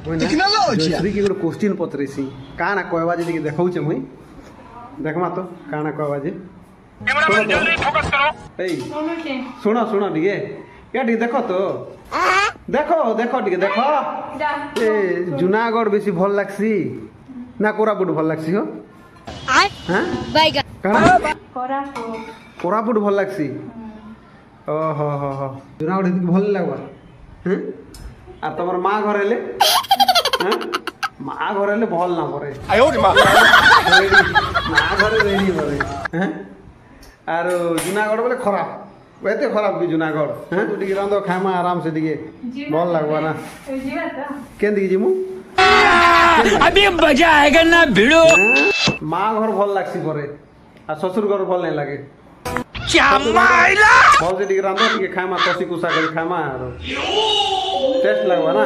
जयश्री की क्वेश्चन पचरेसी काना कहवा जे देखौचे मुई देखमा तो काना कहवा जे सुनो सुनो टिके या टिके देखो तो देखो देखो टिके देखो ए जूनागढ़ बेसी भल लागसी ना कोरापुट भल लागसी हो हां बाइगा कोरापुट भल लागसी ओहो हो हो जूनागढ़ इतनी भल लागबा हैं आ तमर मां घर हेले हैं मां घर हेले भल ना परे आयो रे मां घर रेडी परे हैं आर जूनागढ़ बोले खराब एते खराब भी जूनागढ़ हैं तू टिके रंदो खामा आराम से टिके भल लागबा ना केंदी जिमु अभी मजा आएगा ना भिड़ो मां घर भल लागसी परे आ ससुर घर भल नहीं लागे क्या माइला भल से टिके रंदो टिके खामा तसी कुसा कर खामा टेस्ट लागबा ना